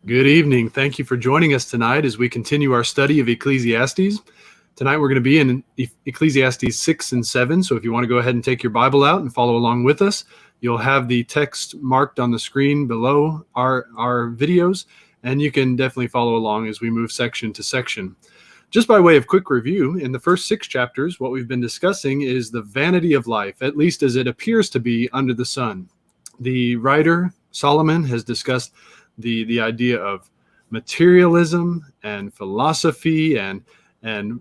Good evening. Thank you for joining us tonight as we continue our study of Ecclesiastes. Tonight we're going to be in Ecclesiastes 6 and 7, so if you want to go ahead and take your Bible out and follow along with us, you'll have the text marked on the screen below our videos, and you can definitely follow along as we move section to section. Just by way of quick review, in the first 6 chapters, what we've been discussing is the vanity of life, at least as it appears to be under the sun. The writer, Solomon, has discussed the idea of materialism and philosophy and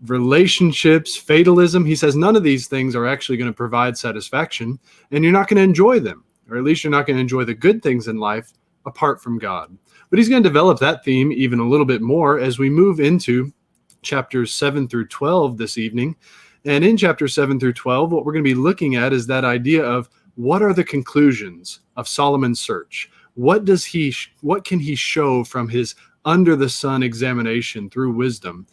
relationships, fatalism. He says none of these things are actually going to provide satisfaction, and you're not going to enjoy them, or at least you're not going to enjoy the good things in life apart from God. But he's going to develop that theme even a little bit more as we move into chapters 7 through 12 this evening. And in chapters 7 through 12, what we're going to be looking at is that idea of what are the conclusions of Solomon's search? What can he show from his under the sun examination through wisdom?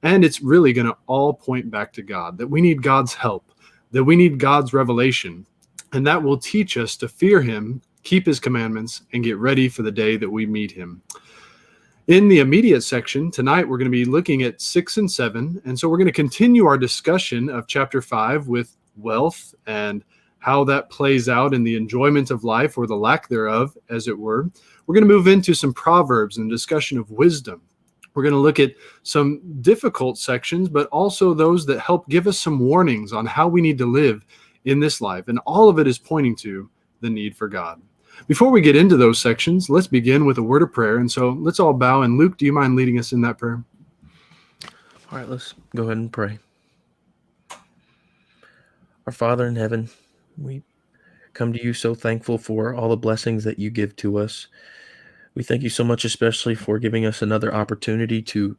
And it's really going to all point back to God, that we need God's help, that we need God's revelation, and that will teach us to fear him, keep his commandments, and get ready for the day that we meet him. In the immediate section, tonight we're going to be looking at 6 and 7, and so we're going to continue our discussion of chapter 5 with wealth and how that plays out in the enjoyment of life, or the lack thereof, as it were. We're going to move into some proverbs and discussion of wisdom. We're going to look at some difficult sections, but also those that help give us some warnings on how we need to live in this life. And all of it is pointing to the need for God. Before we get into those sections, let's begin with a word of prayer. And so let's all bow. And Luke, do you mind leading us in that prayer? All right, let's go ahead and pray. Our Father in heaven, we come to you so thankful for all the blessings that you give to us. We thank you so much, especially for giving us another opportunity to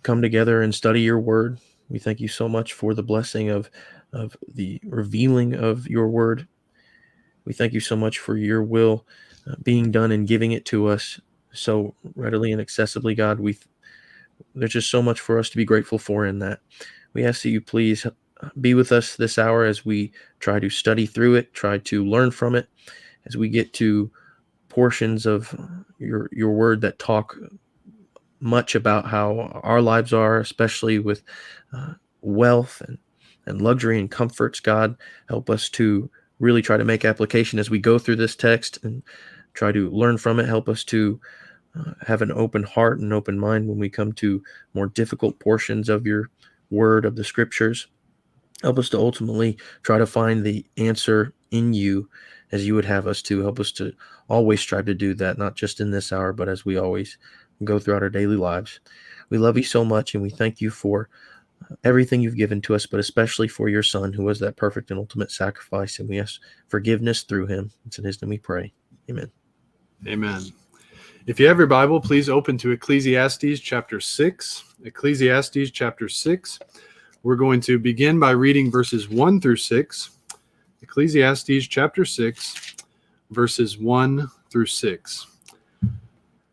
come together and study your word. We thank you so much for the blessing of the revealing of your word. We thank you so much for your will being done and giving it to us so readily and accessibly, God. There's just so much for us to be grateful for in that. We ask that you please be with us this hour as we try to study through it, try to learn from it, as we get to portions of your word that talk much about how our lives are, especially with wealth and luxury and comforts. God, help us to really try to make application as we go through this text and try to learn from it. Help us to have an open heart and open mind when we come to more difficult portions of your word, of the scriptures. Help us to ultimately try to find the answer in you as you would have us to. Help us to always strive to do that, not just in this hour, but as we always go throughout our daily lives. We love you so much, and we thank you for everything you've given to us, but especially for your Son, who was that perfect and ultimate sacrifice, and we ask forgiveness through him. It's in his name we pray. Amen. Amen. If you have your Bible, please open to Ecclesiastes chapter 6. Ecclesiastes chapter 6. We're going to begin by reading verses 1 through 6. Ecclesiastes chapter 6, verses 1 through 6.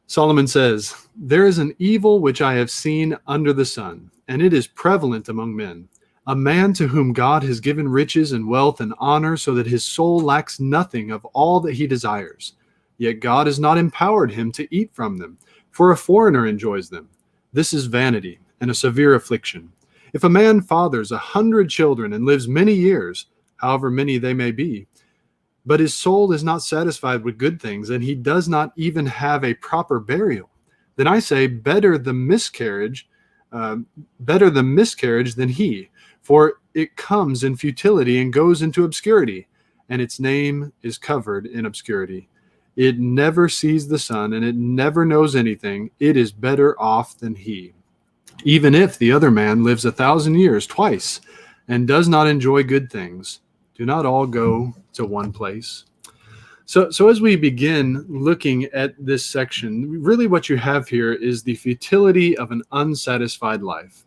Solomon says, "There is an evil which I have seen under the sun, and it is prevalent among men. A man to whom God has given riches and wealth and honor, so that his soul lacks nothing of all that he desires. Yet God has not empowered him to eat from them, for a foreigner enjoys them. This is vanity and a severe affliction. If a man fathers 100 children and lives many years, however many they may be, but his soul is not satisfied with good things, and he does not even have a proper burial, then I say, better the miscarriage than he, for it comes in futility and goes into obscurity, and its name is covered in obscurity. It never sees the sun, and it never knows anything. It is better off than he. Even if the other man lives 1,000 years twice and does not enjoy good things, do not all go to one place?" So as we begin looking at this section, really what you have here is the futility of an unsatisfied life.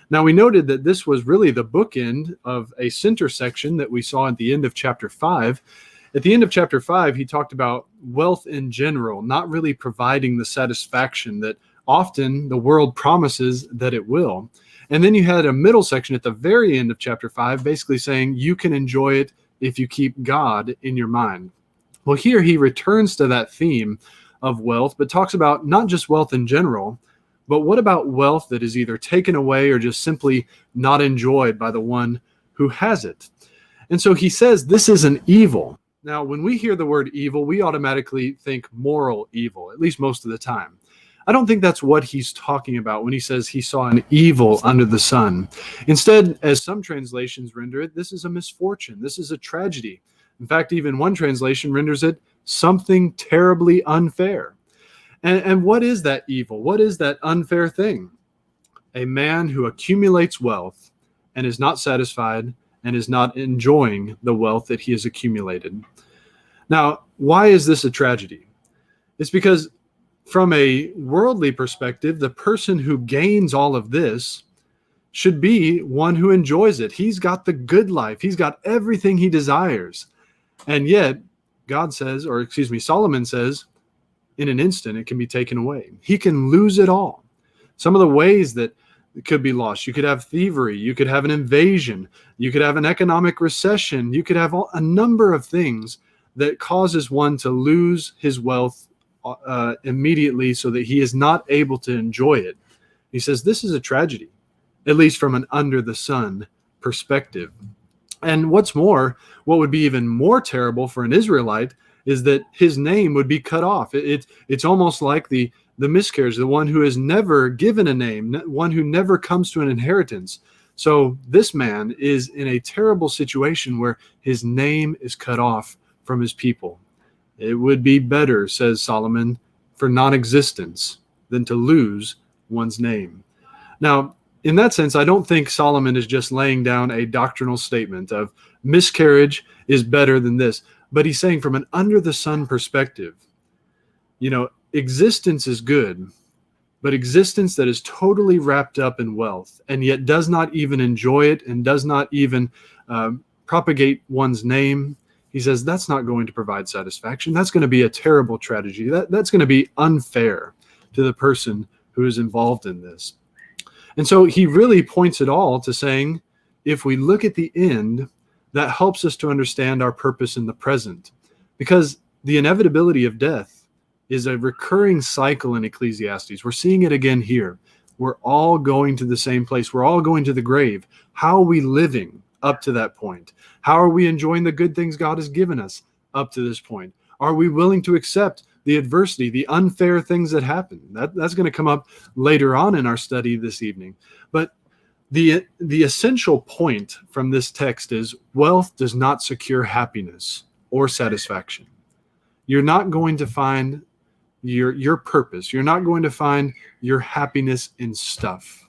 Now, we noted that this was really the bookend of a center section that we saw at the end of chapter 5. At the end of chapter 5, he talked about wealth in general, not really providing the satisfaction that often the world promises that it will. And then you had a middle section at the very end of chapter 5, basically saying you can enjoy it if you keep God in your mind. Well, here he returns to that theme of wealth, but talks about not just wealth in general, but what about wealth that is either taken away or just simply not enjoyed by the one who has it? And so he says this is an evil. Now, when we hear the word evil, we automatically think moral evil, at least most of the time. I don't think that's what he's talking about when he says he saw an evil under the sun. Instead, as some translations render it, this is a misfortune. This is a tragedy. In fact, even one translation renders it something terribly unfair. And what is that evil? What is that unfair thing? A man who accumulates wealth and is not satisfied and is not enjoying the wealth that he has accumulated. Now, why is this a tragedy? It's because from a worldly perspective, the person who gains all of this should be one who enjoys it. He's got the good life. He's got everything he desires. And yet, Solomon says, in an instant, it can be taken away. He can lose it all. Some of the ways that it could be lost: you could have thievery, you could have an invasion, you could have an economic recession, you could have a number of things that causes one to lose his wealth immediately so that he is not able to enjoy it. He says this is a tragedy, at least from an under the sun perspective. And what's more, what would be even more terrible for an Israelite is that his name would be cut off. It's almost like the miscarriage, the one who is never given a name, one who never comes to an inheritance. So this man is in a terrible situation where his name is cut off from his people. It would be better, says Solomon, for non-existence than to lose one's name. Now, in that sense, I don't think Solomon is just laying down a doctrinal statement of miscarriage is better than this. But he's saying from an under the sun perspective, existence is good, but existence that is totally wrapped up in wealth and yet does not even enjoy it and does not even propagate one's name, he says that's not going to provide satisfaction. That's going to be a terrible tragedy. That's going to be unfair to the person who is involved in this. And so he really points it all to saying, if we look at the end, that helps us to understand our purpose in the present, because the inevitability of death is a recurring cycle in Ecclesiastes. We're seeing it again here. We're all going to the same place. We're all going to the grave. How are we living up to that point? How are we enjoying the good things God has given us up to this point? Are we willing to accept the adversity, the unfair things that happen? That's going to come up later on in our study this evening. But the essential point from this text is wealth does not secure happiness or satisfaction. You're not going to find your purpose. You're not going to find your happiness in stuff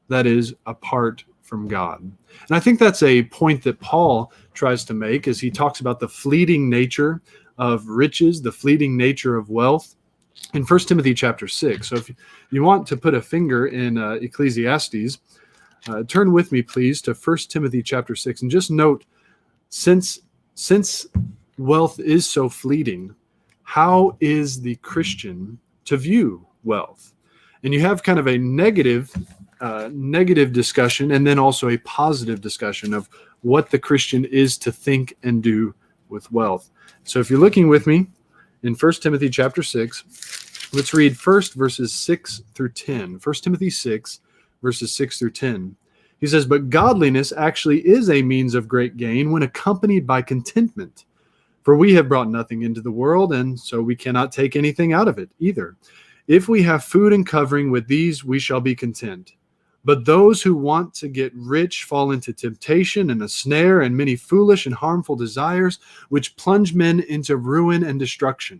that is apart from God. And I think that's a point that Paul tries to make as he talks about the fleeting nature of riches, the fleeting nature of wealth in 1 Timothy chapter 6. So if you want to put a finger in Ecclesiastes, turn with me, please, to 1 Timothy chapter 6. And just note, since wealth is so fleeting, how is the Christian to view wealth? And you have kind of a negative discussion and then also a positive discussion of what the Christian is to think and do with wealth. So if you're looking with me in 1 Timothy chapter 6, let's read first verses 6 through 10. 1 Timothy 6, verses 6 through 10. He says, "But godliness actually is a means of great gain when accompanied by contentment. For we have brought nothing into the world, and so we cannot take anything out of it either. If we have food and covering, with these we shall be content. But those who want to get rich fall into temptation and a snare and many foolish and harmful desires, which plunge men into ruin and destruction.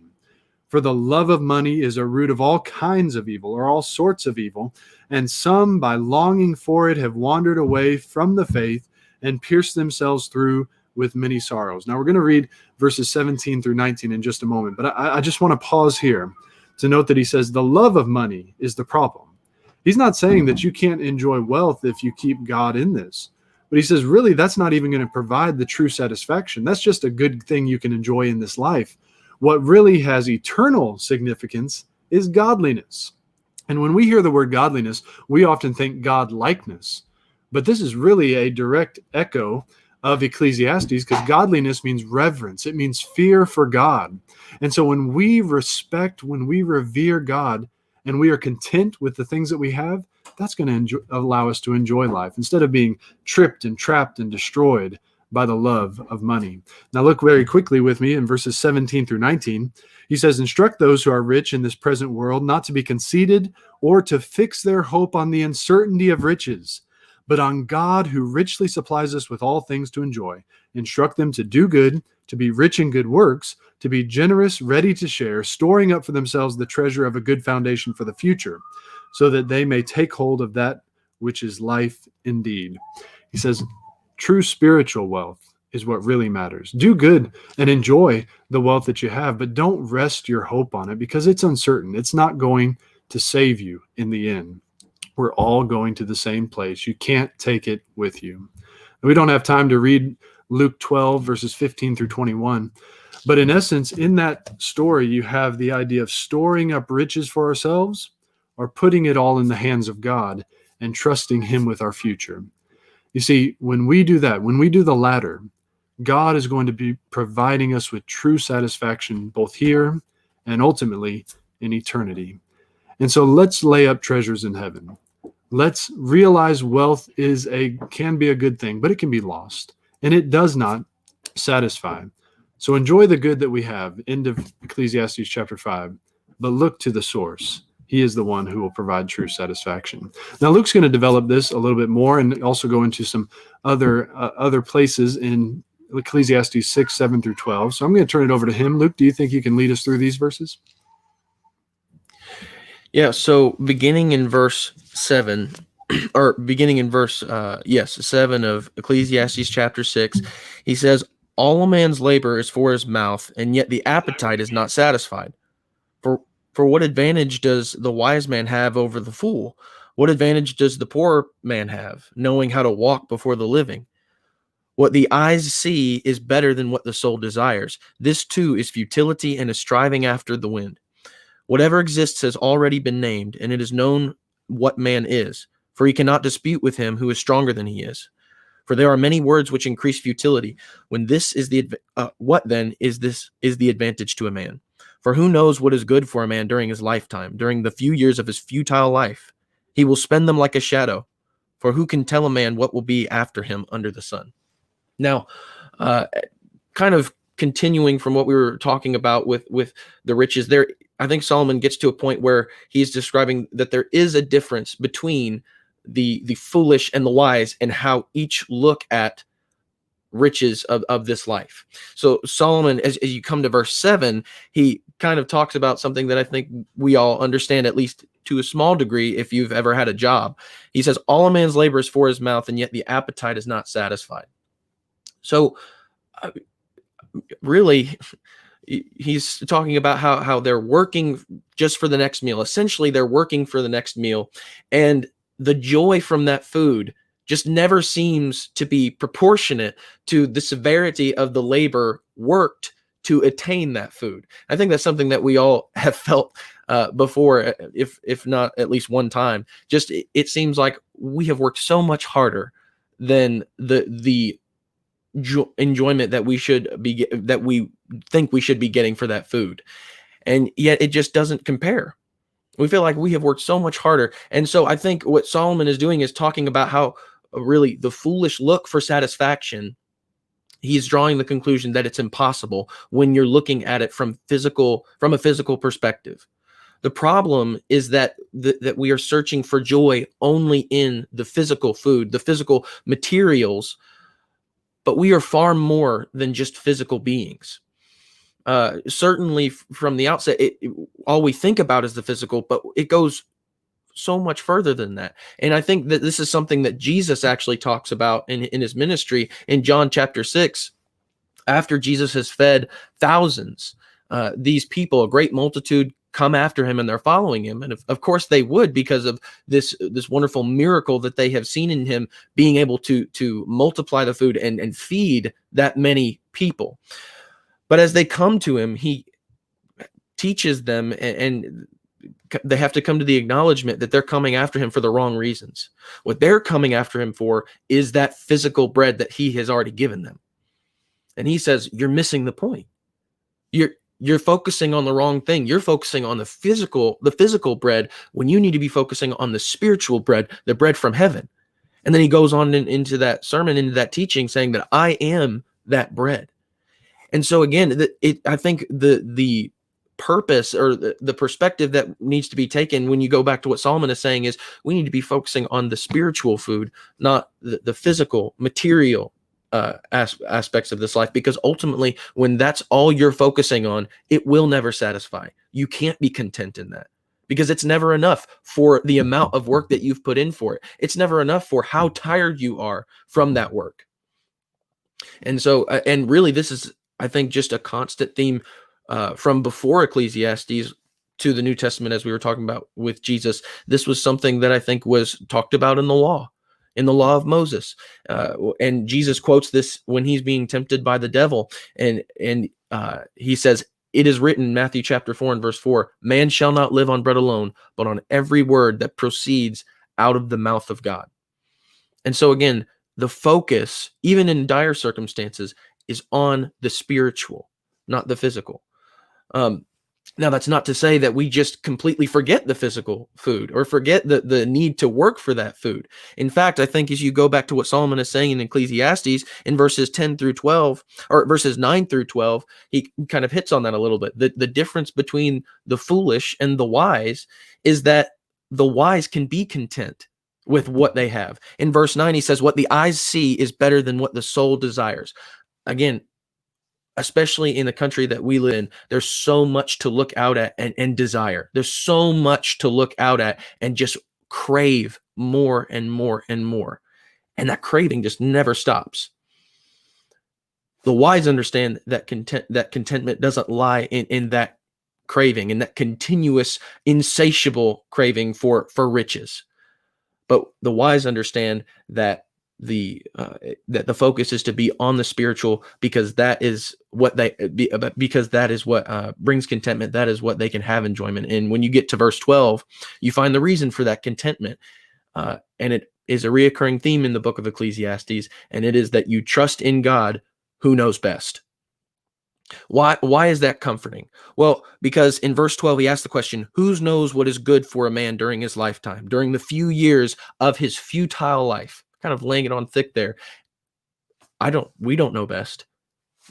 For the love of money is a root of all kinds of evil, or all sorts of evil, and some, by longing for it, have wandered away from the faith and pierced themselves through with many sorrows." Now we're going to read verses 17 through 19 in just a moment, but I just want to pause here to note that he says the love of money is the problem. He's not saying that you can't enjoy wealth if you keep God in this, but he says really that's not even going to provide the true satisfaction. That's just a good thing you can enjoy in this life. What really has eternal significance is godliness. And when we hear the word godliness, we often think God-likeness. But this is really a direct echo of Ecclesiastes, because godliness means reverence. It means fear for God. And so when we respect, when we revere God, and we are content with the things that we have, that's going to allow us to enjoy life instead of being tripped and trapped and destroyed by the love of money. Now look very quickly with me in verses 17 through 19. He says, instruct those who are rich in this present world not to be conceited or to fix their hope on the uncertainty of riches, but on God who richly supplies us with all things to enjoy. Instruct them to do good, to be rich in good works, to be generous, ready to share, storing up for themselves the treasure of a good foundation for the future, so that they may take hold of that which is life indeed. He says, true spiritual wealth is what really matters. Do good and enjoy the wealth that you have, but don't rest your hope on it because it's uncertain. It's not going to save you in the end. We're all going to the same place. You can't take it with you. We don't have time to read Luke 12, verses 15 through 21. But in essence, in that story, you have the idea of storing up riches for ourselves or putting it all in the hands of God and trusting Him with our future. You see, when we do that, when we do the latter, God is going to be providing us with true satisfaction both here and ultimately in eternity. And so let's lay up treasures in heaven. Let's realize wealth can be a good thing, but it can be lost, and it does not satisfy. So enjoy the good that we have, end of Ecclesiastes chapter 5, but look to the source. He is the one who will provide true satisfaction. Now, Luke's going to develop this a little bit more and also go into some other places in Ecclesiastes 6, 7 through 12. So I'm going to turn it over to him. Luke, do you think you can lead us through these verses? Yeah, so beginning in verse 7, or beginning in verse 7 of Ecclesiastes chapter 6, he says, all a man's labor is for his mouth, and yet the appetite is not satisfied. For what advantage does the wise man have over the fool? What advantage does the poor man have, knowing how to walk before the living? What the eyes see is better than what the soul desires. This too is futility and is striving after the wind. Whatever exists has already been named, and it is known what man is, for he cannot dispute with him who is stronger than he is. For there are many words which increase futility. When this is what then is the advantage to a man? For who knows what is good for a man during his lifetime, during the few years of his futile life? He will spend them like a shadow. For who can tell a man what will be after him under the sun? Now, kind of continuing from what we were talking about with the riches there, I think Solomon gets to a point where he's describing that there is a difference between the foolish and the wise and how each look at riches of this life. So Solomon, as you come to verse 7, he kind of talks about something that I think we all understand, at least to a small degree, if you've ever had a job. He says, all a man's labor is for his mouth, and yet the appetite is not satisfied. So really, he's talking about how they're working just for the next meal. Essentially, they're working for the next meal, and the joy from that food just never seems to be proportionate to the severity of the labor worked to attain that food. I think that's something that we all have felt before, if not at least one time. Just it seems like we have worked so much harder than the enjoyment that we think we should be getting for that food, and yet it just doesn't compare. We feel like we have worked so much harder. And so I think what Solomon is doing is talking about how really the foolish look for satisfaction. He's drawing the conclusion that it's impossible when you're looking at it from a physical perspective. The problem is that that we are searching for joy only in the physical food, the physical materials, but we are far more than just physical beings. Certainly from the outset, all we think about is the physical, but it goes so much further than that. And I think that this is something that Jesus actually talks about in his ministry in John chapter 6. After Jesus has fed thousands, these people, a great multitude, come after him and they're following him. And of course they would, because of this wonderful miracle that they have seen in him, being able to multiply the food and feed that many people. But as they come to him, he teaches them and they have to come to the acknowledgement that they're coming after him for the wrong reasons. What they're coming after him for is that physical bread that he has already given them. And he says, you're missing the point. You're focusing on the wrong thing. You're focusing on the physical bread when you need to be focusing on the spiritual bread, the bread from heaven. And then he goes on into that sermon, into that teaching, saying that I am that bread. And so again, I think the purpose or the perspective that needs to be taken when you go back to what Solomon is saying is we need to be focusing on the spiritual food, not the physical, material aspects of this life, because ultimately when that's all you're focusing on, it will never satisfy. You can't be content in that because it's never enough for the amount of work that you've put in for it. It's never enough for how tired you are from that work. And so, and really this is, I think, just a constant theme from before Ecclesiastes to the New Testament, as we were talking about with Jesus. This was something that I think was talked about in the law of Moses. And Jesus quotes this when he's being tempted by the devil. And he says, it is written, Matthew chapter 4 and verse 4, man shall not live on bread alone, but on every word that proceeds out of the mouth of God. And so again, the focus, even in dire circumstances, is on the spiritual, not the physical. Now, that's not to say that we just completely forget the physical food or forget the need to work for that food. In fact, I think as you go back to what Solomon is saying in Ecclesiastes in verses 10 through 12, or verses 9 through 12, he kind of hits on that a little bit. The difference between the foolish and the wise is that the wise can be content with what they have. In verse 9, he says, what the eyes see is better than what the soul desires. Again, especially in the country that we live in, there's so much to look out at and desire. There's so much to look out at and just crave more and more and more. And that craving just never stops. The wise understand that contentment doesn't lie in that craving, in that continuous, insatiable craving for riches. But the wise understand that the focus is to be on the spiritual, because that is what brings contentment. That is what they can have enjoyment. And when you get to verse 12, you find the reason for that contentment, and it is a reoccurring theme in the book of Ecclesiastes, and it is that you trust in God who knows best. Why is that comforting? Well, because in verse 12, he asks the question, who knows what is good for a man during his lifetime, during the few years of his futile life? Kind of laying it on thick there. We don't know best.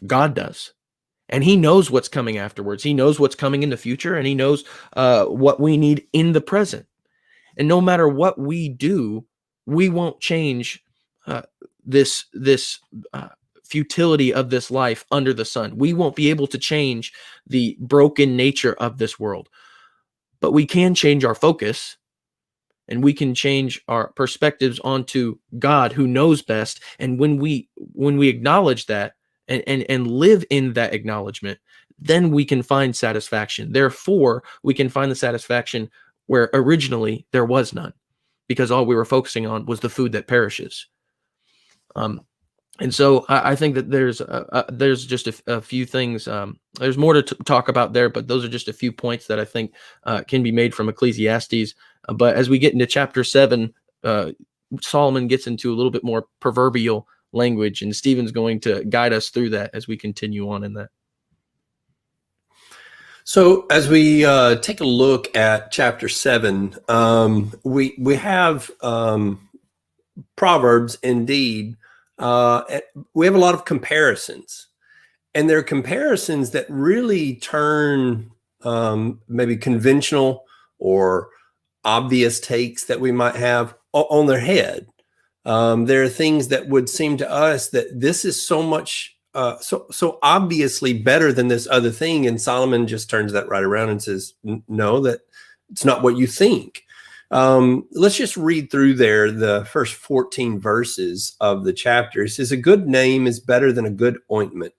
God does. And he knows what's coming afterwards. He knows what's coming in the future, and he knows what we need in the present. And no matter what we do, we won't change this futility of this life under the sun. We won't be able to change the broken nature of this world, but we can change our focus, and we can change our perspectives onto God who knows best. And when we acknowledge that and live in that acknowledgement, then we can find satisfaction. Therefore, we can find the satisfaction where originally there was none, because all we were focusing on was the food that perishes. And so I think that there's just a few things. There's more to talk about there, but those are just a few points that I think can be made from Ecclesiastes. But as we get into chapter 7, Solomon gets into a little bit more proverbial language, and Stephen's going to guide us through that as we continue on in that. So as we take a look at chapter 7, we have Proverbs indeed. We have a lot of comparisons, and they're comparisons that really turn maybe conventional or obvious takes that we might have on their head. There are things that would seem to us that this is so much, so obviously better than this other thing. And Solomon just turns that right around and says, no, that it's not what you think. Let's just read through there the first 14 verses of the chapter. It says, a good name is better than a good ointment,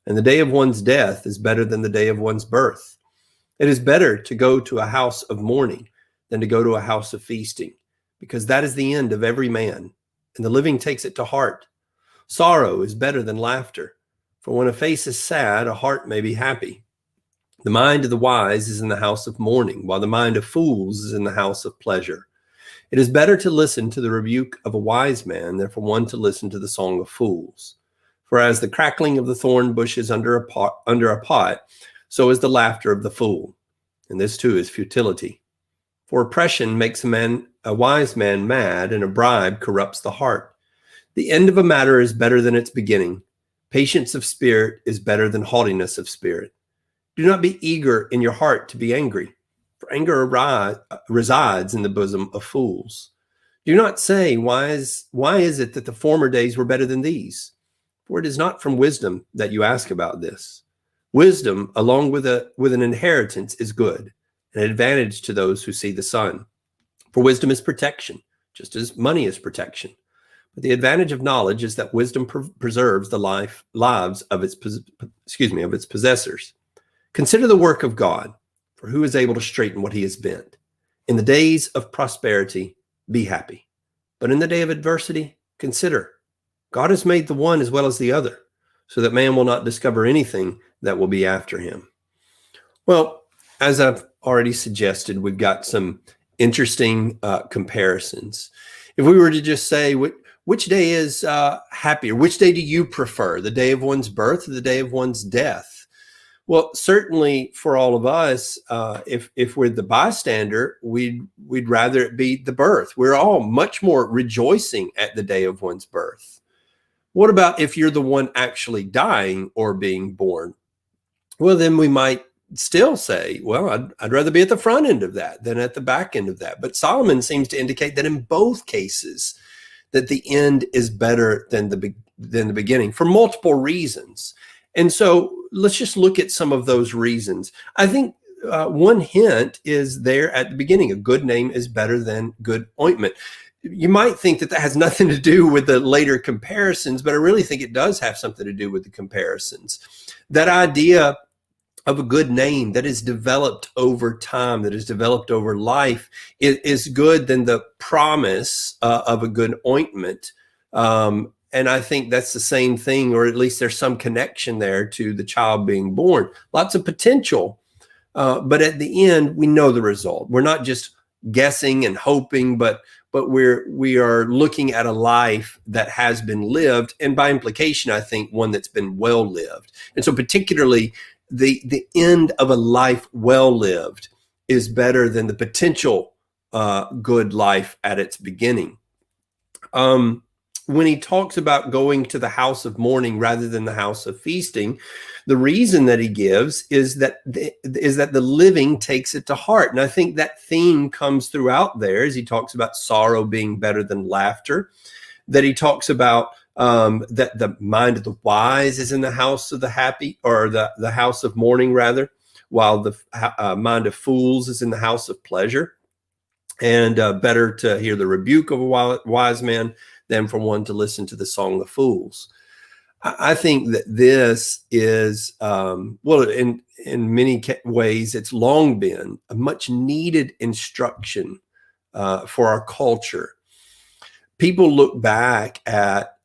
and the day of one's death is better than the day of one's birth. It is better to go to a house of mourning than to go to a house of feasting, because that is the end of every man, and the living takes it to heart. Sorrow is better than laughter, for when a face is sad, a heart may be happy. The mind of the wise is in the house of mourning, while the mind of fools is in the house of pleasure. It is better to listen to the rebuke of a wise man than for one to listen to the song of fools. For as the crackling of the thorn bushes under a pot, so is the laughter of the fool. And this too is futility. For oppression makes a wise man mad, and a bribe corrupts the heart. The end of a matter is better than its beginning. Patience of spirit is better than haughtiness of spirit. Do not be eager in your heart to be angry, for anger resides in the bosom of fools. Do not say, why is it that the former days were better than these? For it is not from wisdom that you ask about this. Wisdom, along with an inheritance, is good, an advantage to those who see the sun. For wisdom is protection, just as money is protection. But the advantage of knowledge is that wisdom preserves the lives of its possessors. Consider the work of God, for who is able to straighten what he has bent? In the days of prosperity, be happy. But in the day of adversity, consider, God has made the one as well as the other, so that man will not discover anything that will be after him. Well, as I've already suggested, we've got some interesting comparisons. If we were to just say, which day is happier? Which day do you prefer? The day of one's birth or the day of one's death? Well, certainly for all of us, if we're the bystander, we'd rather it be the birth. We're all much more rejoicing at the day of one's birth. What about if you're the one actually dying or being born? Well, then we might still say, well, I'd rather be at the front end of that than at the back end of that. But Solomon seems to indicate that in both cases, that the end is better than the beginning for multiple reasons. And so let's just look at some of those reasons. I think one hint is there at the beginning. A good name is better than good ointment. You might think that has nothing to do with the later comparisons, but I really think it does have something to do with the comparisons. That idea of a good name that is developed over time, that is developed over life, is good than the promise of a good ointment. And I think that's the same thing, or at least there's some connection there to the child being born. Lots of potential, but at the end, we know the result. We're not just guessing and hoping, but we are looking at a life that has been lived, and by implication, I think one that's been well lived. And so particularly the end of a life well lived is better than the potential good life at its beginning. When he talks about going to the house of mourning rather than the house of feasting, the reason that he gives is that the living takes it to heart. And I think that theme comes throughout there as he talks about sorrow being better than laughter, that he talks about that the mind of the wise is in the house of the happy, or the house of mourning rather, while the mind of fools is in the house of pleasure, and better to hear the rebuke of a wise man than for one to listen to the song of fools. I think that this is, in many ways, it's long been a much needed instruction for our culture. People look back at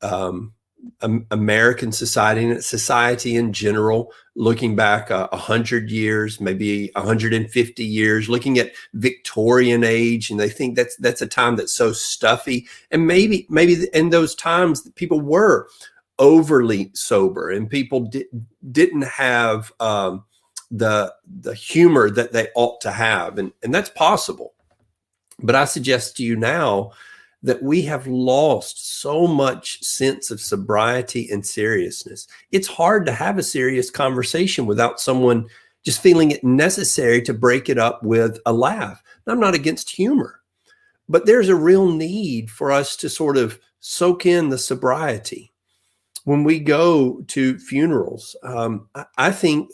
American society and society in general, looking back 100 years, maybe 150 years, looking at Victorian age, and they think that's a time that's so stuffy. And maybe in those times people were overly sober, and people didn't have the humor that they ought to have, and that's possible. But I suggest to you now that we have lost so much sense of sobriety and seriousness. It's hard to have a serious conversation without someone just feeling it necessary to break it up with a laugh. And I'm not against humor, but there's a real need for us to sort of soak in the sobriety. When we go to funerals, I think,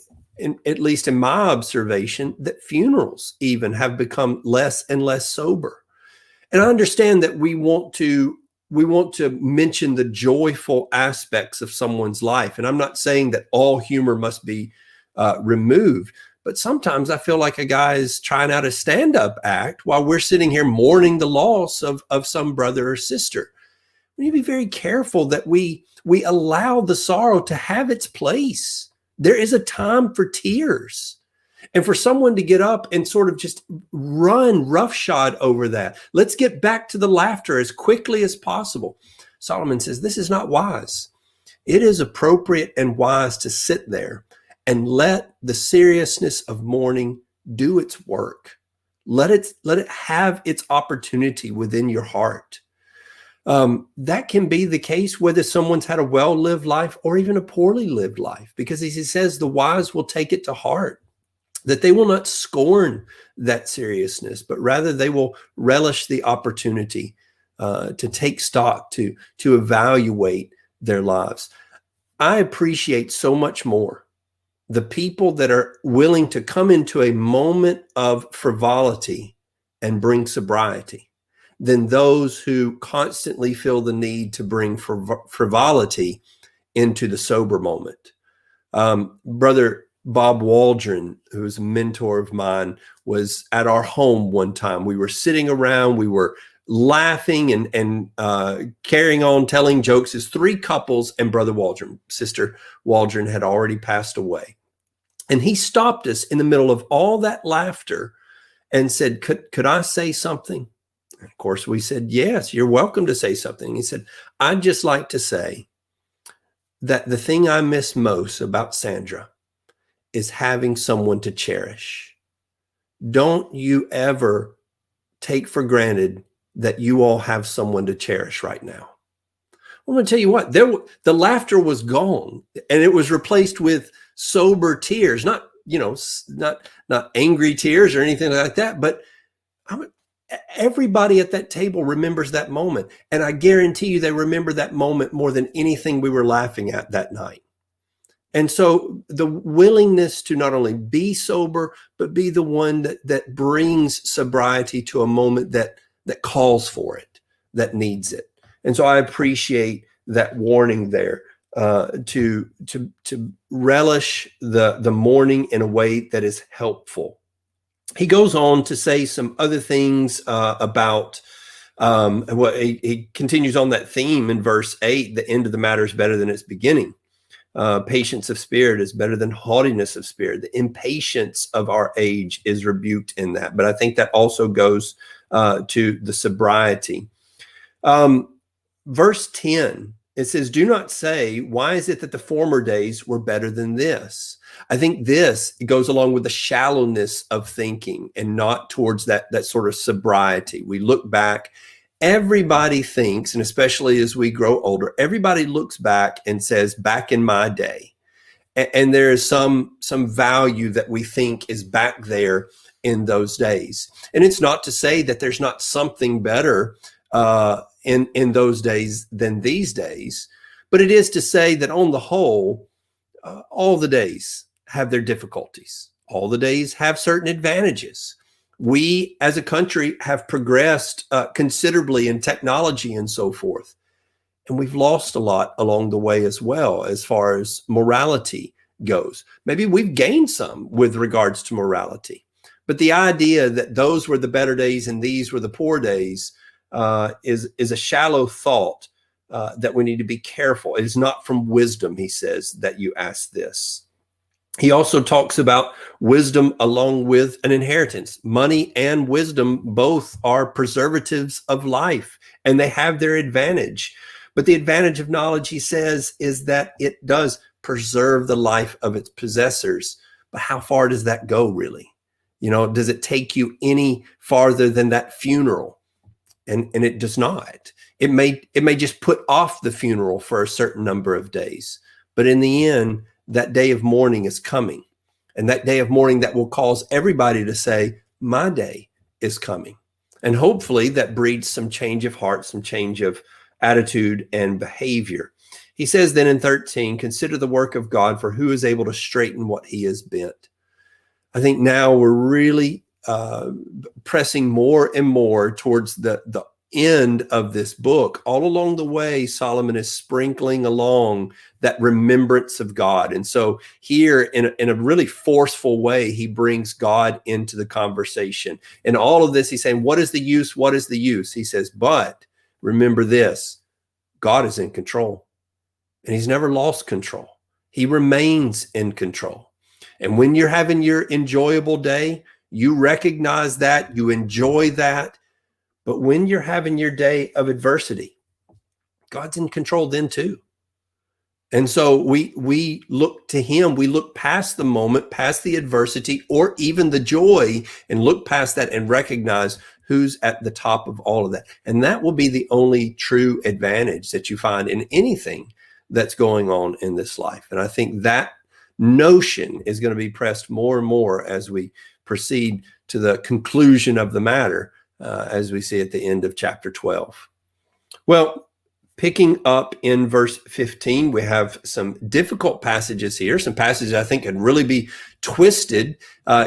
at least in my observation, that funerals even have become less and less sober. And I understand that we want to mention the joyful aspects of someone's life. And I'm not saying that all humor must be removed, but sometimes I feel like a guy is trying out a stand-up act while we're sitting here mourning the loss of some brother or sister. We need to be very careful that we allow the sorrow to have its place. There is a time for tears. And for someone to get up and sort of just run roughshod over that, let's get back to the laughter as quickly as possible. Solomon says, this is not wise. It is appropriate and wise to sit there and let the seriousness of mourning do its work. Let it have its opportunity within your heart. That can be the case whether someone's had a well-lived life or even a poorly lived life, because as he says, the wise will take it to heart, that they will not scorn that seriousness, but rather they will relish the opportunity to take stock, to evaluate their lives. I appreciate so much more the people that are willing to come into a moment of frivolity and bring sobriety than those who constantly feel the need to bring frivolity into the sober moment. Brother Bob Waldron, who is a mentor of mine, was at our home one time. We were sitting around, we were laughing and carrying on, telling jokes as three couples and Brother Waldron. Sister Waldron had already passed away. And he stopped us in the middle of all that laughter and said, could I say something? And of course, we said, yes, you're welcome to say something. He said, I'd just like to say that the thing I miss most about Sandra is having someone to cherish. Don't you ever take for granted that you all have someone to cherish right now. I'm going to tell you what, the laughter was gone and it was replaced with sober tears, not angry tears or anything like that, but everybody at that table remembers that moment. And I guarantee you they remember that moment more than anything we were laughing at that night. And so the willingness to not only be sober, but be the one that brings sobriety to a moment that calls for it, that needs it. And so I appreciate that warning there, to relish the mourning in a way that is helpful. He goes on to say some other things about what he continues on that theme in verse 8. The end of the matter is better than its beginning. Patience of spirit is better than haughtiness of spirit. The impatience of our age is rebuked in that. But I think that also goes to the sobriety. Verse 10, it says, do not say, why is it that the former days were better than this? I think this goes along with the shallowness of thinking and not towards that sort of sobriety. We look back, everybody thinks, and especially as we grow older, everybody looks back and says, back in my day. And there is some value that we think is back there in those days. And it's not to say that there's not something better in those days than these days, but it is to say that on the whole, all the days have their difficulties. All the days have certain advantages. We as a country have progressed considerably in technology and so forth. And we've lost a lot along the way as well, as far as morality goes. Maybe we've gained some with regards to morality. But the idea that those were the better days and these were the poor days is a shallow thought that we need to be careful. It is not from wisdom, he says, that you ask this. He also talks about wisdom along with an inheritance. Money and wisdom both are preservatives of life, and they have their advantage. But the advantage of knowledge, he says, is that it does preserve the life of its possessors. But how far does that go, really? Does it take you any farther than that funeral? And it does not. It may just put off the funeral for a certain number of days. But in the end, that day of mourning is coming. And that day of mourning that will cause everybody to say, my day is coming. And hopefully that breeds some change of heart, some change of attitude and behavior. He says then in 13, consider the work of God, for who is able to straighten what he has bent. I think now we're really pressing more and more towards the end of this book. All along the way, Solomon is sprinkling along that remembrance of God. And so here in a really forceful way, he brings God into the conversation. And all of this, he's saying, what is the use? What is the use? He says, but remember this, God is in control and he's never lost control. He remains in control. And when you're having your enjoyable day, you recognize that, you enjoy that. But when you're having your day of adversity, God's in control then too. And so we look to him, we look past the moment, past the adversity, or even the joy, and look past that and recognize who's at the top of all of that. And that will be the only true advantage that you find in anything that's going on in this life. And I think that notion is going to be pressed more and more as we proceed to the conclusion of the matter, as we see at the end of chapter 12. Well, picking up in verse 15, we have some difficult passages here, some passages I think can really be twisted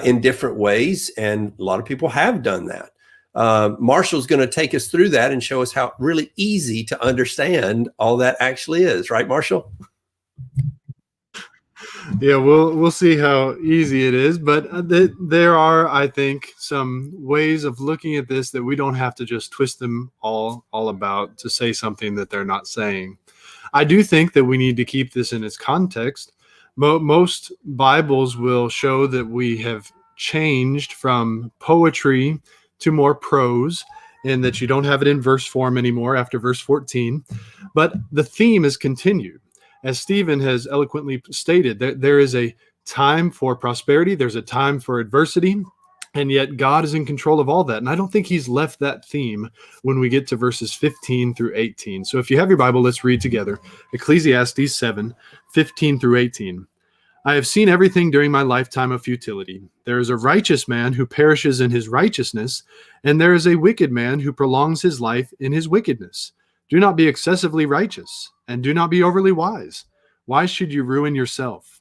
in different ways, and a lot of people have done that. Marshall's going to take us through that and show us how really easy to understand all that actually is. Right, Marshall? Yeah, we'll see how easy it is, but there are, I think, some ways of looking at this that we don't have to just twist them all about to say something that they're not saying. I do think that we need to keep this in its context. Most Bibles will show that we have changed from poetry to more prose, and that you don't have it in verse form anymore after verse 14, but the theme is continued. As Stephen has eloquently stated, there is a time for prosperity, there's a time for adversity, and yet God is in control of all that. And I don't think he's left that theme when we get to verses 15 through 18. So if you have your Bible, let's read together. Ecclesiastes 7, 15 through 18. I have seen everything during my lifetime of futility. There is a righteous man who perishes in his righteousness, and there is a wicked man who prolongs his life in his wickedness. Do not be excessively righteous, and do not be overly wise. Why should you ruin yourself?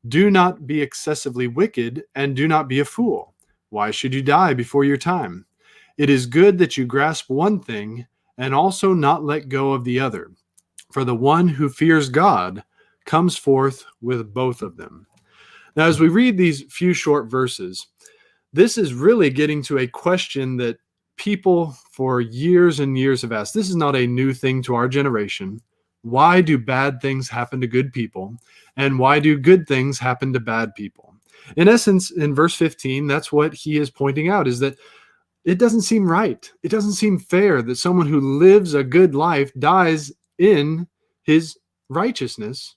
Do not be excessively wicked, and do not be a fool. Why should you die before your time? It is good that you grasp one thing, and also not let go of the other. For the one who fears God comes forth with both of them. Now, as we read these few short verses, this is really getting to a question that people for years and years have asked. This is not a new thing to our generation. Why do bad things happen to good people? And why do good things happen to bad people? In essence, in verse 15, that's what he is pointing out, is that it doesn't seem right. It doesn't seem fair that someone who lives a good life dies in his righteousness,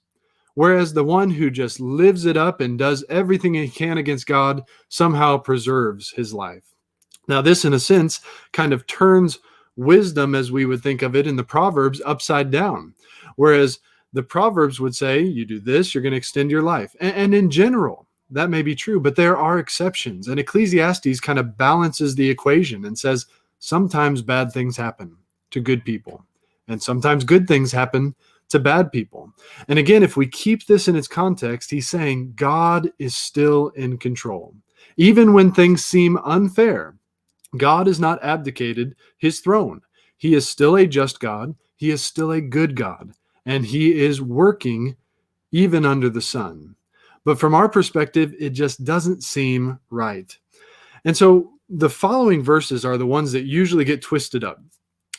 whereas the one who just lives it up and does everything he can against God somehow preserves his life. Now, this, in a sense, kind of turns wisdom, as we would think of it in the Proverbs, upside down. Whereas the Proverbs would say, you do this, you're going to extend your life. And in general, that may be true, but there are exceptions. And Ecclesiastes kind of balances the equation and says, sometimes bad things happen to good people, and sometimes good things happen to bad people. And again, if we keep this in its context, he's saying God is still in control. Even when things seem unfair, God has not abdicated his throne. He is still a just God. He is still a good God. And he is working even under the sun. But from our perspective, it just doesn't seem right. And so the following verses are the ones that usually get twisted up.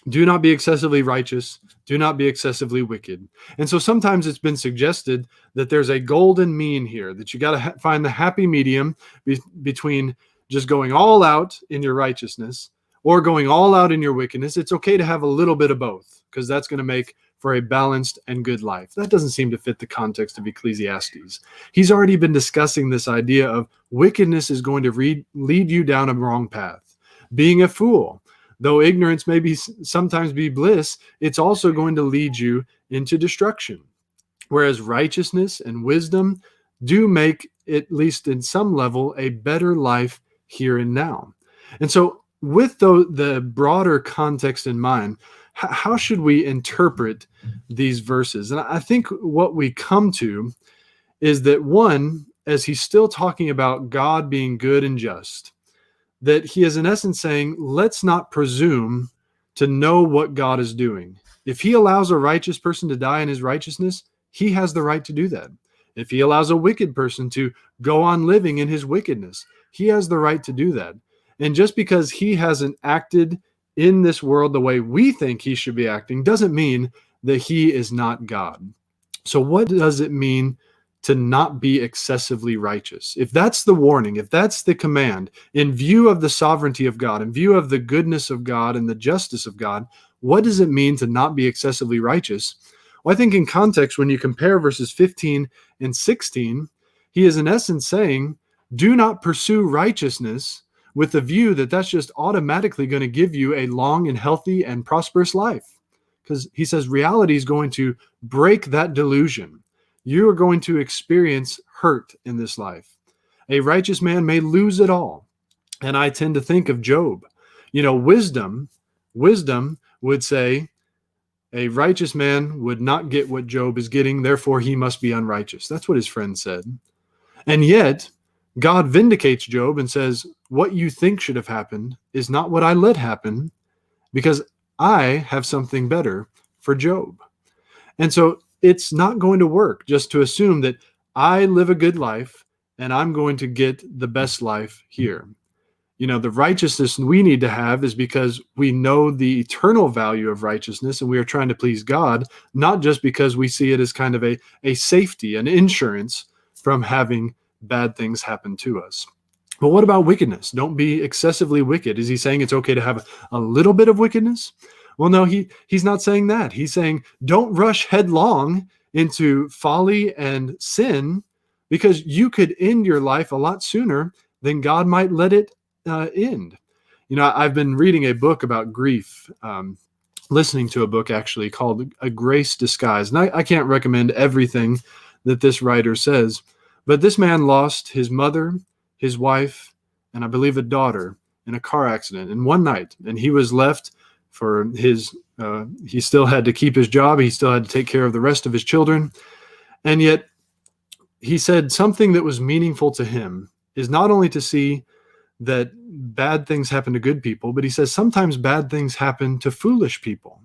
Do not be excessively righteous. Do not be excessively wicked. And so sometimes it's been suggested that there's a golden mean here, that you got to find the happy medium between just going all out in your righteousness or going all out in your wickedness. It's okay to have a little bit of both, because that's going to make for a balanced and good life. That doesn't seem to fit the context of Ecclesiastes. He's already been discussing this idea of wickedness is going to lead you down a wrong path. Being a fool, though ignorance may sometimes be bliss, it's also going to lead you into destruction. Whereas righteousness and wisdom do make, at least in some level, a better life here and now. And so with the broader context in mind, how should we interpret these verses? And I think what we come to is that, one, as he's still talking about God being good and just, that he is in essence saying, let's not presume to know what God is doing. If he allows a righteous person to die in his righteousness, he has the right to do that. If he allows a wicked person to go on living in his wickedness, he has the right to do that. And just because he hasn't acted in this world the way we think he should be acting doesn't mean that he is not God. So what does it mean to not be excessively righteous. If that's the warning, if that's the command, in view of the sovereignty of God, in view of the goodness of God and the justice of God, what does it mean to not be excessively righteous? Well, I think in context, when you compare verses 15 and 16, he is in essence saying, do not pursue righteousness with the view that that's just automatically going to give you a long and healthy and prosperous life. Because he says reality is going to break that delusion. You are going to experience hurt in this life. A righteous man may lose it all. And I tend to think of Job. Wisdom would say a righteous man would not get what Job is getting, therefore he must be unrighteous. That's what his friend said. And yet, God vindicates Job and says, what you think should have happened is not what I let happen, because I have something better for Job. And so it's not going to work just to assume that I live a good life and I'm going to get the best life here. The righteousness we need to have is because we know the eternal value of righteousness and we are trying to please God, not just because we see it as kind of a safety, an insurance from having bad things happen to us. But what about wickedness? Don't be excessively wicked. Is he saying it's okay to have a little bit of wickedness? Well, no, he's not saying that. He's saying don't rush headlong into folly and sin, because you could end your life a lot sooner than God might let it end. I've been reading a book about grief, listening to a book actually called A Grace Disguised. And I can't recommend everything that this writer says, but this man lost his mother, his wife, and I believe a daughter in a car accident in one night. And he was left for he still had to keep his job. He still had to take care of the rest of his children. And yet he said something that was meaningful to him is not only to see that bad things happen to good people, but he says sometimes bad things happen to foolish people.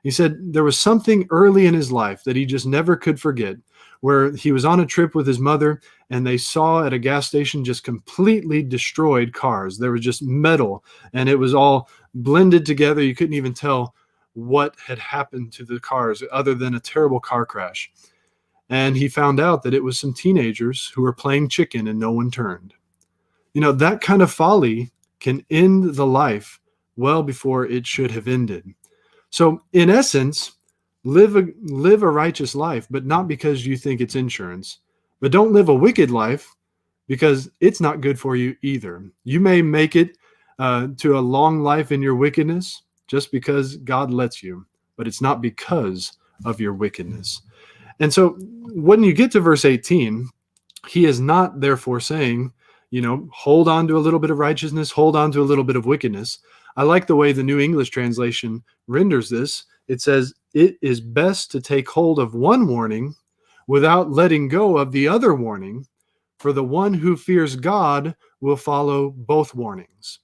He said there was something early in his life that he just never could forget, where he was on a trip with his mother and they saw at a gas station just completely destroyed cars. There was just metal and it was all blended together. You couldn't even tell what had happened to the cars other than a terrible car crash. And he found out that it was some teenagers who were playing chicken and no one turned. That kind of folly can end the life well before it should have ended. So in essence, live a righteous life, but not because you think it's insurance. But don't live a wicked life because it's not good for you either. You may make it to a long life in your wickedness just because God lets you, but it's not because of your wickedness. And so when you get to verse 18, he is not therefore saying, hold on to a little bit of righteousness, hold on to a little bit of wickedness. I like the way the New English translation renders this. It says, it is best to take hold of one warning without letting go of the other warning, for the one who fears God will follow both warnings.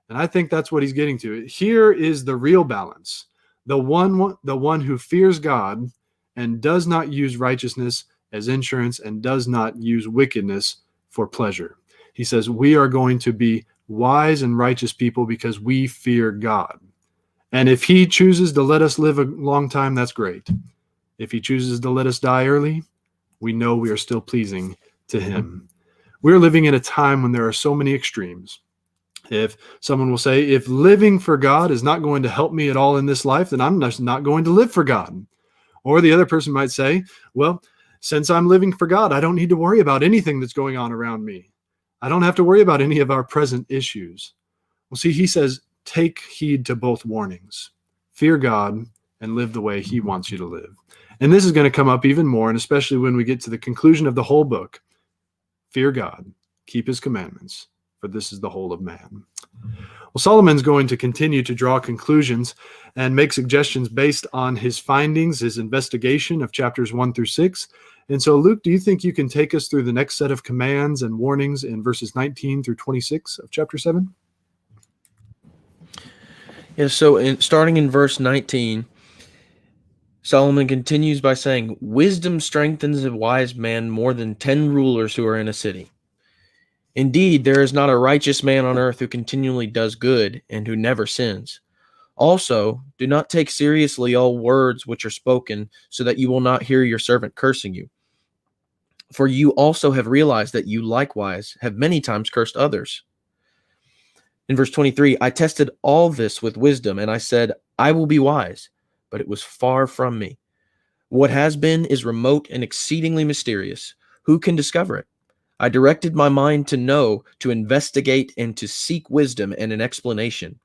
And I think that's what he's getting to. Here is the real balance. The one who fears God and does not use righteousness as insurance and does not use wickedness for pleasure. He says we are going to be wise and righteous people because we fear God. And if he chooses to let us live a long time, that's great. If he chooses to let us die early, we know we are still pleasing to him. We're living in a time when there are so many extremes. If someone will say, if living for God is not going to help me at all in this life, then I'm just not going to live for God. Or the other person might say, well, since I'm living for God, I don't need to worry about anything that's going on around me. I don't have to worry about any of our present issues. Well, see, he says, take heed to both warnings. Fear God and live the way he wants you to live. And this is going to come up even more, and especially when we get to the conclusion of the whole book. Fear God, keep his commandments, for this is the whole of man. Well, Solomon's going to continue to draw conclusions and make suggestions based on his findings, his investigation of chapters 1 through 6. And so, Luke, do you think you can take us through the next set of commands and warnings in verses 19 through 26 of chapter 7? Yeah, so starting in verse 19, Solomon continues by saying, wisdom strengthens a wise man more than 10 rulers who are in a city. Indeed, there is not a righteous man on earth who continually does good and who never sins. Also, do not take seriously all words which are spoken, so that you will not hear your servant cursing you. For you also have realized that you likewise have many times cursed others. In verse 23, I tested all this with wisdom, and I said, I will be wise, but it was far from me. What has been is remote and exceedingly mysterious. Who can discover it? I directed my mind to know, to investigate, and to seek wisdom and an explanation,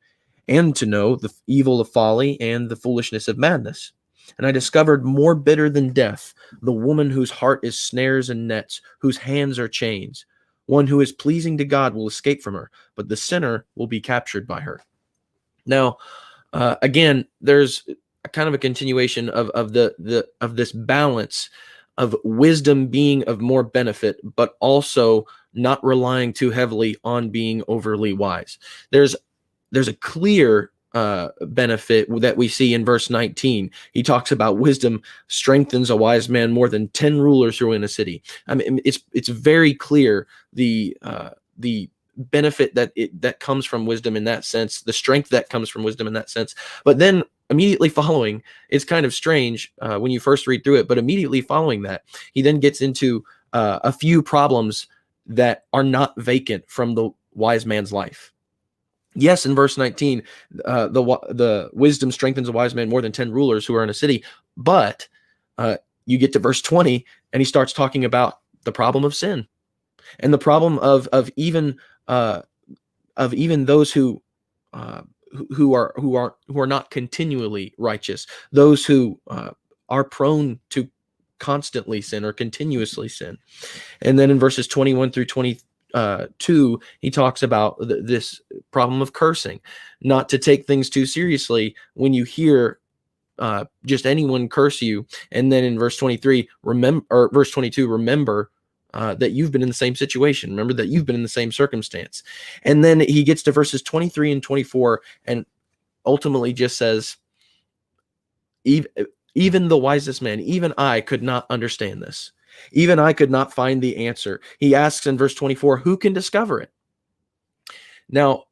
and to know the evil of folly and the foolishness of madness. And I discovered more bitter than death, the woman whose heart is snares and nets, whose hands are chains. One who is pleasing to God will escape from her, but the sinner will be captured by her. Now, again, there's a kind of a continuation of this balance of wisdom being of more benefit, but also not relying too heavily on being overly wise. There's a clear benefit that we see in verse 19. He talks about wisdom strengthens a wise man more than 10 rulers who are in a city. I mean, it's very clear the benefit that comes from wisdom in that sense, the strength that comes from wisdom in that sense. But then immediately following, it's kind of strange when you first read through it, but immediately following that, he then gets into a few problems that are not vacant from the wise man's life. Yes, in verse 19, the wisdom strengthens a wise man more than 10 rulers who are in a city. But you get to verse 20, and he starts talking about the problem of sin and the problem of even those who are not continually righteous, those who are prone to constantly sin or continuously sin. And then in verses 21 through 22, he talks about this problem of cursing, not to take things too seriously when you hear just anyone curse you. And then in verse 23, verse 22, remember that you've been in the same situation. Remember that you've been in the same circumstance. And then he gets to verses 23 and 24 and ultimately just says, even the wisest man, even I could not understand this. Even I could not find the answer. He asks in verse 24, who can discover it? Now,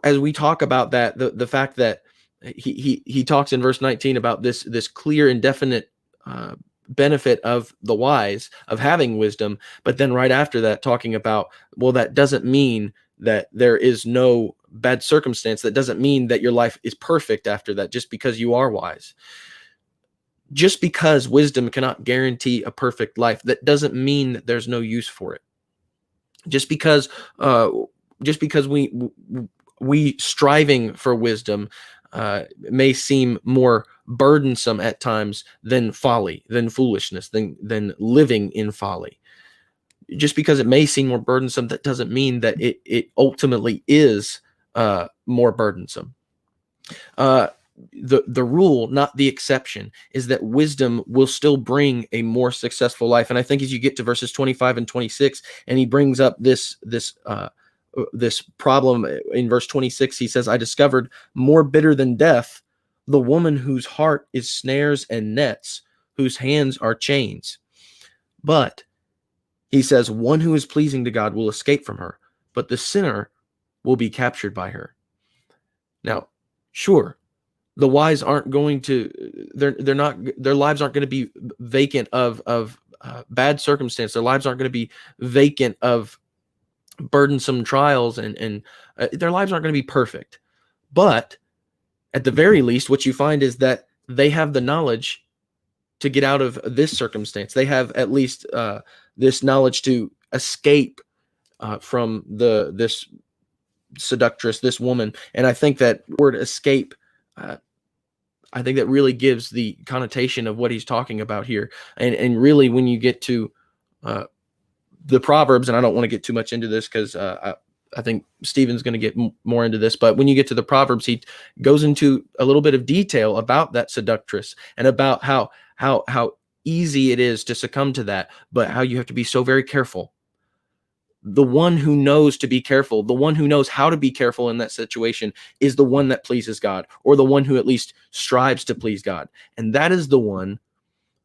as we talk about that, the fact that he talks in verse 19 about this clear and definite benefit of the wise, of having wisdom, but then right after that talking about, well, that doesn't mean that there is no bad circumstance. That doesn't mean that your life is perfect after that, just because you are wise. Just because wisdom cannot guarantee a perfect life, that doesn't mean that there's no use for it. Just because we striving for wisdom may seem more burdensome at times than folly, than foolishness, than living in folly. Just because it may seem more burdensome, that doesn't mean that it ultimately is more burdensome. The rule, not the exception, is that wisdom will still bring a more successful life. And I think as you get to verses 25 and 26, and he brings up this problem in verse 26, he says, I discovered more bitter than death, the woman whose heart is snares and nets, whose hands are chains. But he says, one who is pleasing to God will escape from her, but the sinner will be captured by her. Now, sure, the wise aren't going to, their lives aren't going to be vacant of bad circumstance. Their lives aren't going to be vacant of burdensome trials, and their lives aren't going to be perfect. But at the very least, what you find is that they have the knowledge to get out of this circumstance. They have at least this knowledge to escape from this seductress, this woman. And I think that word escape, I think that really gives the connotation of what he's talking about here. And really, when you get to the Proverbs, and I don't want to get too much into this because I think Stephen's going to get more into this, but when you get to the Proverbs, he goes into a little bit of detail about that seductress and about how easy it is to succumb to that, but how you have to be so very careful. The one who knows to be careful, the one who knows how to be careful in that situation, is the one that pleases God, or the one who at least strives to please God. And that is the one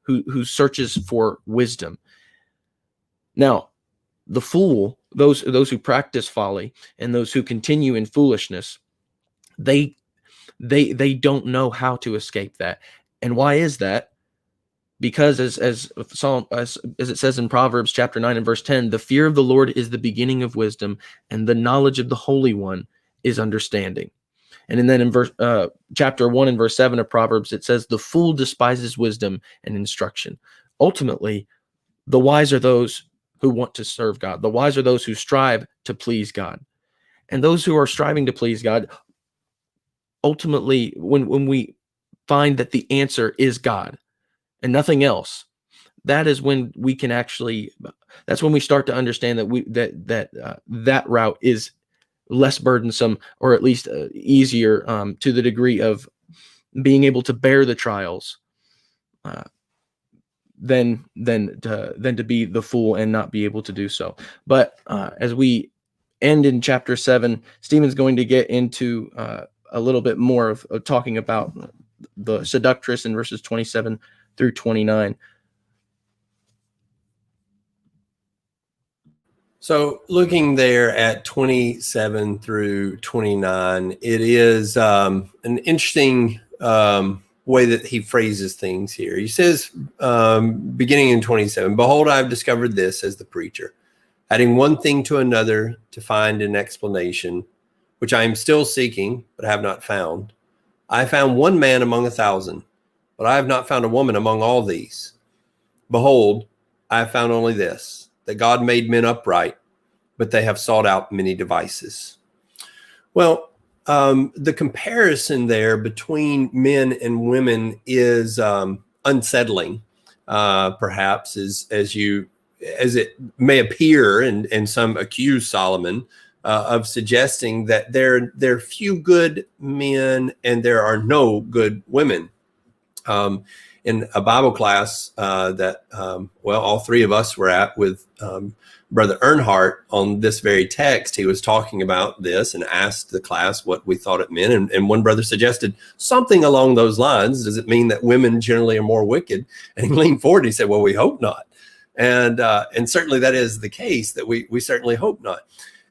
who searches for wisdom. Now, the fool, those who practice folly and those who continue in foolishness, they don't know how to escape that. And why is that? Because as it says in Proverbs chapter 9 and verse 10, the fear of the Lord is the beginning of wisdom, and the knowledge of the Holy One is understanding. And then in chapter 1 and verse 7 of Proverbs, it says, the fool despises wisdom and instruction. Ultimately, the wise are those who want to serve God. The wise are those who strive to please God. And those who are striving to please God, ultimately, when we find that the answer is God and nothing else, that is when we can actually, that's when we start to understand that that route is less burdensome, or at least easier, to the degree of being able to bear the trials, than to be the fool and not be able to do so. But as we end in chapter 7, Stephen's going to get into a little bit more of talking about the seductress in verses 27 through 29. So looking there at 27 through 29, it is an interesting way that he phrases things here. He says, beginning in 27, behold, I have discovered this, as the preacher, adding one thing to another to find an explanation, which I am still seeking, but have not found. I found one man among 1,000, but I have not found a woman among all these. Behold, I have found only this, that God made men upright, but they have sought out many devices. Well, the comparison there between men and women is unsettling, perhaps, as it may appear, and some accuse Solomon of suggesting that there are few good men and there are no good women. In a Bible class that all three of us were at with Brother Earnhardt on this very text, he was talking about this and asked the class what we thought it meant. And one brother suggested something along those lines. Does it mean that women generally are more wicked? And he leaned forward and he said, well, we hope not. And certainly that is the case, that we certainly hope not.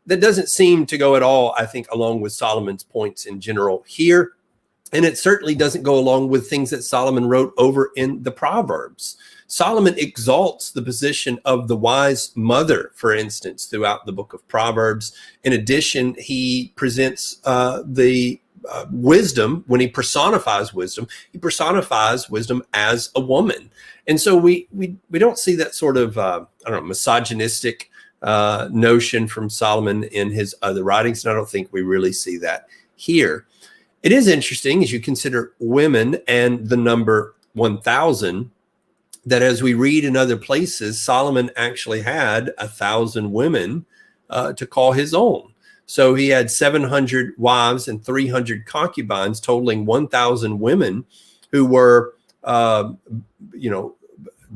That doesn't seem to go at all, I think, along with Solomon's points in general here. And it certainly doesn't go along with things that Solomon wrote over in the Proverbs. Solomon exalts the position of the wise mother, for instance, throughout the book of Proverbs. In addition, he presents the wisdom. When he personifies wisdom as a woman. And so we don't see that sort of, misogynistic notion from Solomon in his other writings. And I don't think we really see that here. It is interesting, as you consider women and the number 1,000, that as we read in other places, Solomon actually had 1,000 women to call his own. So he had 700 wives and 300 concubines, totaling 1,000 women who were,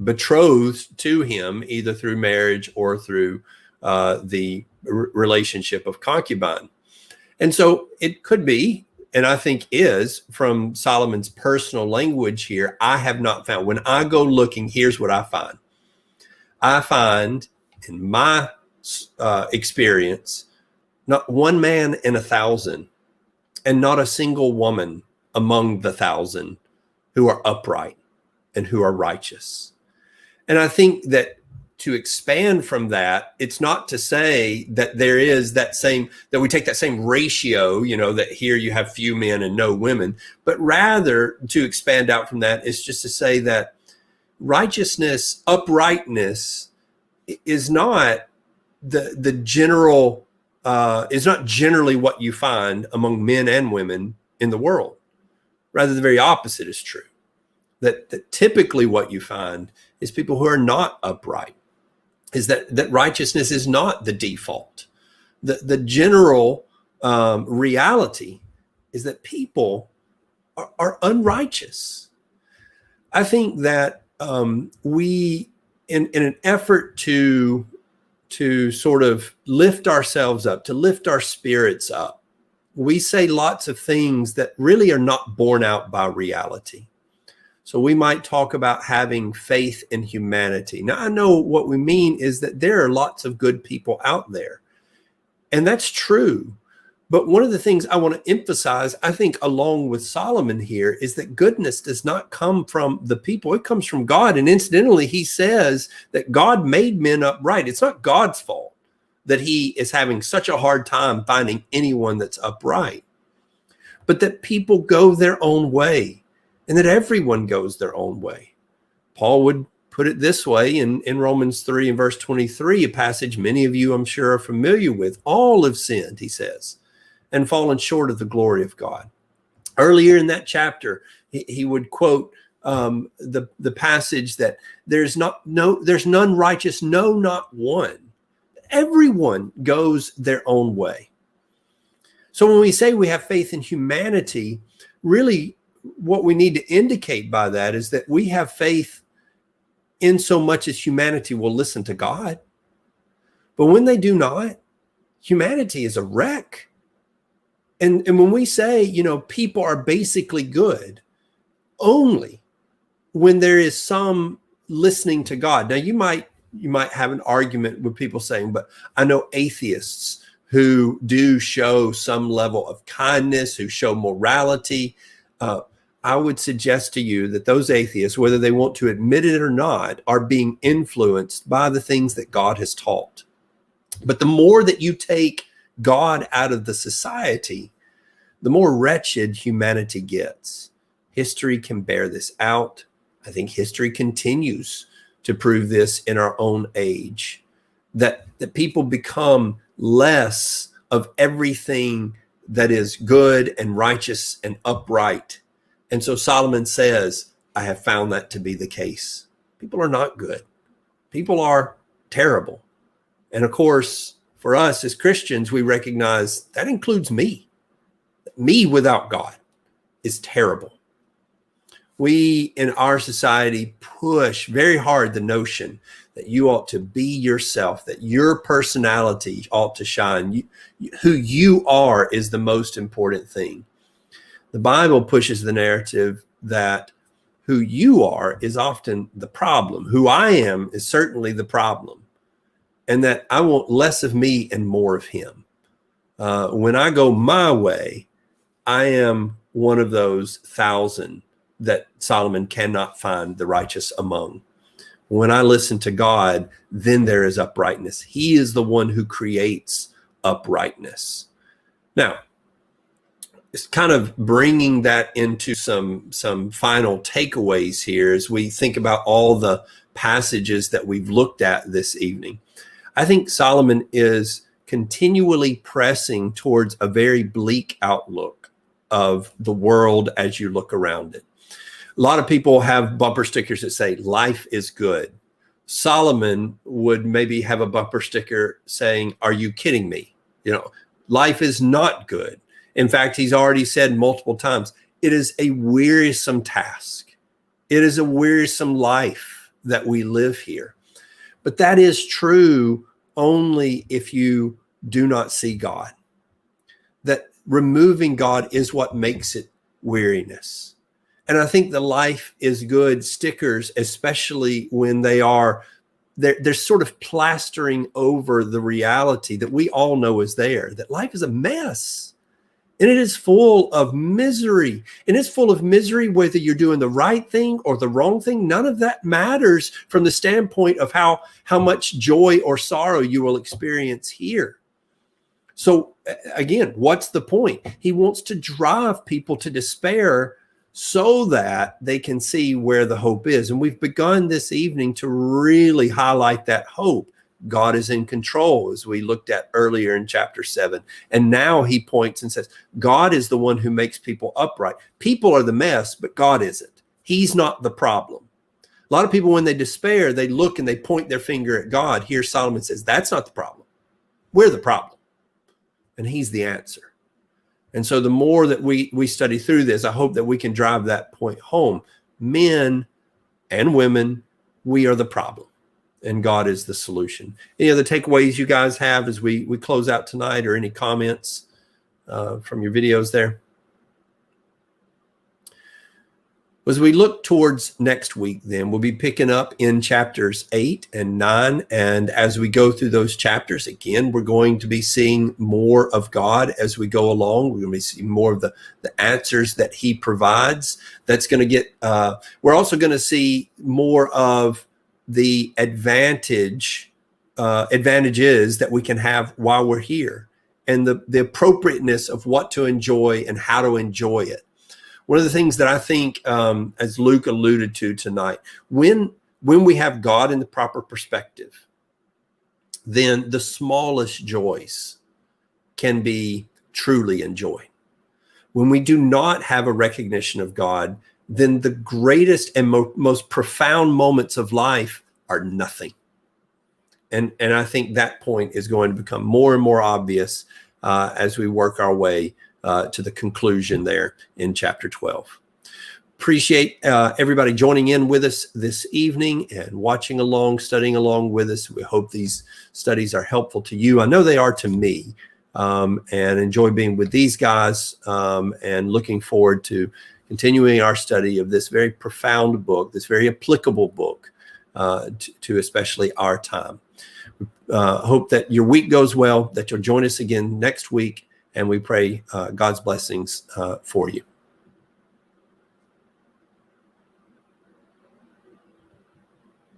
betrothed to him, either through marriage or through the relationship of concubine. And so it could be, and I think is, from Solomon's personal language here, I have not found. When I go looking, here's what I find. I find, in my experience, not one man in 1,000, and not a single woman among the 1,000 who are upright and who are righteous. And I think that to expand from that, it's not to say that there is that we take that same ratio, that here you have few men and no women, but rather to expand out from that is just to say that righteousness, uprightness is not the general, is not generally what you find among men and women in the world. Rather, the very opposite is true. That typically what you find is people who are not upright. Is that righteousness is not the default. The general reality is that people are unrighteous. I think that we, in an effort to sort of lift ourselves up, to lift our spirits up, we say lots of things that really are not borne out by reality. So we might talk about having faith in humanity. Now, I know what we mean is that there are lots of good people out there. And that's true. But one of the things I want to emphasize, I think, along with Solomon here, is that goodness does not come from the people. It comes from God. And incidentally, he says that God made men upright. It's not God's fault that he is having such a hard time finding anyone that's upright, but that people go their own way and that everyone goes their own way. Paul would put it this way in Romans 3 and verse 23, a passage many of you, I'm sure, are familiar with. All have sinned, he says, and fallen short of the glory of God. Earlier in that chapter, he would quote the passage that there's none righteous, no, not one. Everyone goes their own way. So when we say we have faith in humanity, really what we need to indicate by that is that we have faith in so much as humanity will listen to God. But when they do not, humanity is a wreck. And when we say, people are basically good, only when there is some listening to God. Now, you might have an argument with people saying, but I know atheists who do show some level of kindness, who show morality. I would suggest to you that those atheists, whether they want to admit it or not, are being influenced by the things that God has taught. But the more that you take God out of the society, the more wretched humanity gets. History can bear this out. I think history continues to prove this in our own age, that people become less of everything that is good and righteous and upright. And so Solomon says, I have found that to be the case. People are not good. People are terrible. And of course, for us as Christians, we recognize that includes me. Me without God is terrible. We in our society push very hard the notion that you ought to be yourself, that your personality ought to shine. Who you are is the most important thing. The Bible pushes the narrative that who you are is often the problem. Who I am is certainly the problem. And that I want less of me and more of him. When I go my way, I am one of those 1,000 that Solomon cannot find the righteous among. When I listen to God, then there is uprightness. He is the one who creates uprightness. Now, it's kind of bringing that into some final takeaways here as we think about all the passages that we've looked at this evening. I think Solomon is continually pressing towards a very bleak outlook of the world as you look around it. A lot of people have bumper stickers that say life is good. Solomon would maybe have a bumper sticker saying, are you kidding me? Life is not good. In fact, he's already said multiple times, it is a wearisome task. It is a wearisome life that we live here. But that is true only if you do not see God. That removing God is what makes it weariness. And I think the life is good stickers, especially when they're sort of plastering over the reality that we all know is there, that life is a mess. And it is full of misery. And it's full of misery whether you're doing the right thing or the wrong thing. None of that matters from the standpoint of how much joy or sorrow you will experience here. So again, what's the point? He wants to drive people to despair so that they can see where the hope is. And we've begun this evening to really highlight that hope. God is in control, as we looked at earlier in chapter 7. And now he points and says, God is the one who makes people upright. People are the mess, but God isn't. He's not the problem. A lot of people, when they despair, they look and they point their finger at God. Here Solomon says, that's not the problem. We're the problem. And he's the answer. And so the more that we study through this, I hope that we can drive that point home. Men and women, we are the problem. And God is the solution. Any other takeaways you guys have as we close out tonight, or any comments from your videos there? As we look towards next week, then we'll be picking up in chapters 8 and 9. And as we go through those chapters, again, we're going to be seeing more of God as we go along. We're going to be seeing more of the answers that he provides. That's going to get, we're also going to see more of the advantages that we can have while we're here, and the appropriateness of what to enjoy and how to enjoy it. One of the things that I think, as Luke alluded to tonight, when we have God in the proper perspective, then the smallest joys can be truly enjoyed. When we do not have a recognition of God, then the greatest and most profound moments of life are nothing. And I think that point is going to become more and more obvious as we work our way to the conclusion there in chapter 12. Appreciate everybody joining in with us this evening and watching along, studying along with us. We hope these studies are helpful to you. I know they are to me, and enjoy being with these guys, and looking forward to continuing our study of this very profound book, this very applicable book to especially our time. Hope that your week goes well, that you'll join us again next week, and we pray God's blessings for you.